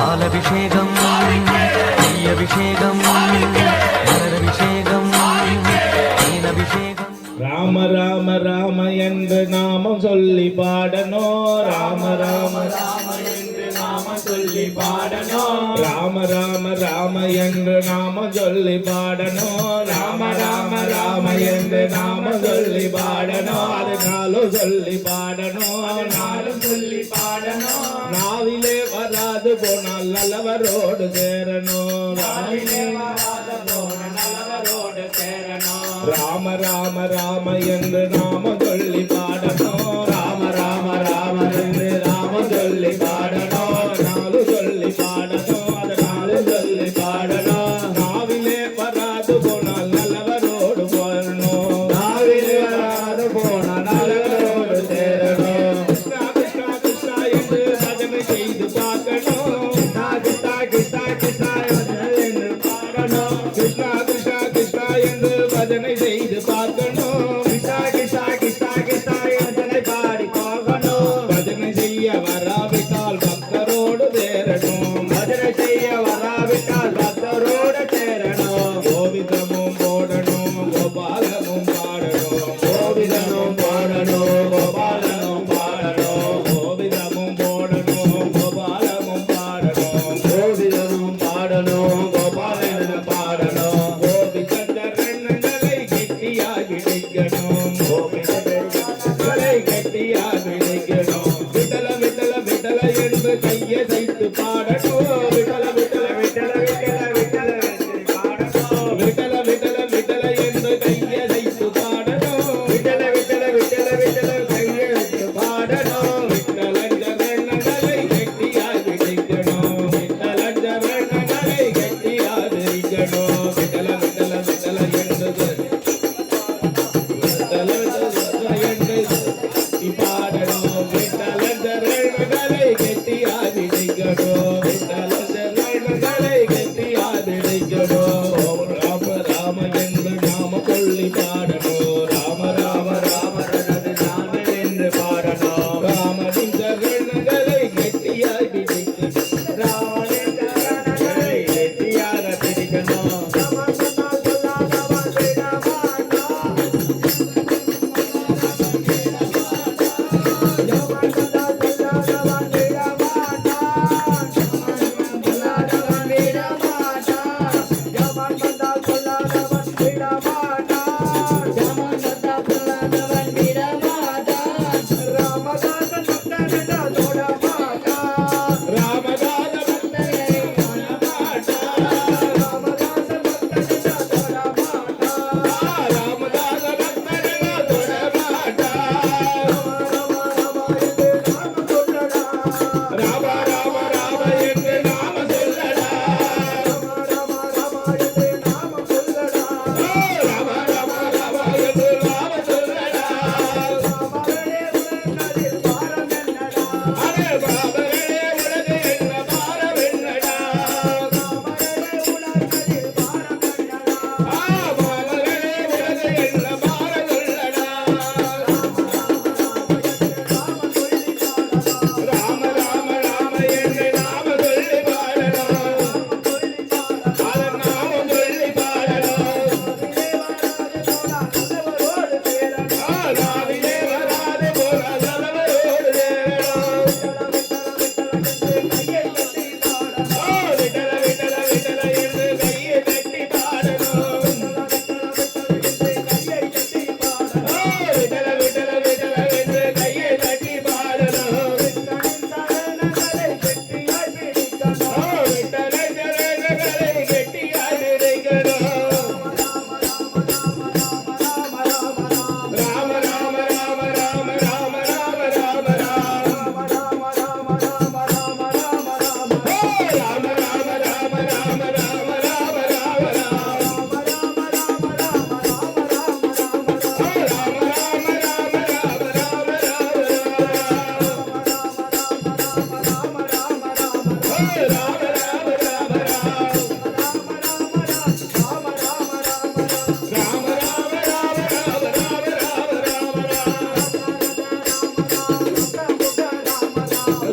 பாலபிஷேகம் நெய்யபிஷேகம் மலரபிஷேகம் தேனபிஷேகம். ராம ராம ராம என்று நாமம் சொல்லி பாடணும். ராம ராம ராம என்று நாமம் சொல்லி பாடணும். ராம ராம ராம என்று நாமம் சொல்லி பாடணும். ராம ராம ராம என்று நாமம் சொல்லி பாடணும். அது நாளும் சொல்லி பாடணும். நாளும் சொல்லி பாடணும். நாவிலே வராது போனால் நல்லவரோடு சேரணும். நாவிலே வராது போனால் நல்லவரோடு சேரணும். ராம ராம ராம என்று நாம சொல்லி பாடணும். ராம ராம ராம என்று நாம சொல்லி பாடணும். நாலு சொல்லி பாடணும். அது நாலு சொல்லி பாடணும். நாவிலே வராது போனால் நல்லவரோடு போறணும். நாவிலே வராது போனால் நல்லவரோடு சேரணும். கிருஷ்ணா கிருஷ்ணா கிருஷ்ணா என்று பஜனை செய்து பார்க்கணும். கிருஷ்ணா கிருஷ்ணா கிருஷ்ணா என்று பாடணும். கிருஷ்ணா கிருஷ்ணா கிருஷ்ணா என்று பஜனை செய்து பார்க்கணும். கிருஷ்ணா கிருஷ்ணா கிருஷ்ணா கிருஷ்ணா பஜனை பாடி போகணும். பஜனை செய்ய வராவிட்டால் பக்தரோடு சேரணும். பஜனை செய்ய வராவிட்டால் பக்தரோடு சேரணும். கோவிதமும் போடணும் கோபாலமும் பாடணும். கோவிதமும் போடணும் கோபாலமும் பாடணும். கோவிதமும் போடணும் கோபாலமும் பாடணும். கோவிதமும் பாடணும் கோபாலனும் பாடணும். கோபிச்சந்திரன்களை கெட்டியாகி நிற்கணும். கோபிச்சந்திரன்களை கெட்டியாகி நிற்கணும். விட்டல விட்டல விட்டல என்று கையை தைத்து பாடணும். விட்டல விட்டல விட்டல விட்டல விட்டல என்று பாடணும். விட்டல விட்டல விட்டல என்று கையை தைத்து பாடணும். விட்டல விட்டல விட்டல விட்டல கையை தைத்து பாடணும். விட்டலஞ்சரணங்களை கெட்டியாகி நிற்கணும். விட்டலஞ்சரணங்களை கெட்டியாகி நிற்கணும். விட்டல விட்டல விட்டல என்று பாடணும். விட்டலஞ்சரணங்களை கெட்டியாகி நிற்கணும். விட்டலஞ்சரணங்களை கெட்டியாகி நிற்கணும். ராம ராம என்று நாம சொல்லி பாடணும். ராம ராம ராம எனது நாம என்று பாடணும். ராமனின் சரணங்களை கெட்டியாகி நிற்கணும். ராமனின் சரணங்களை கெட்டியாக பிடிக்கணும்.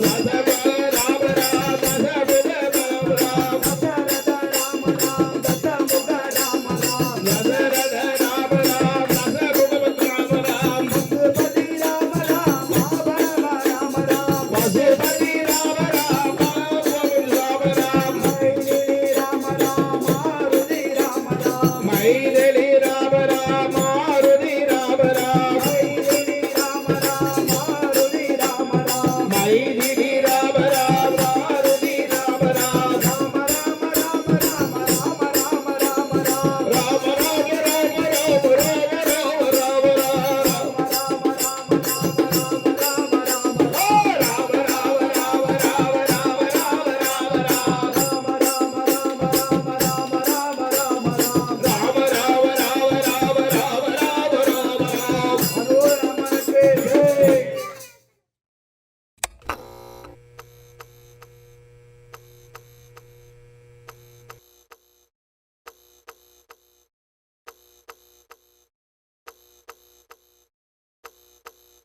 Rama பதி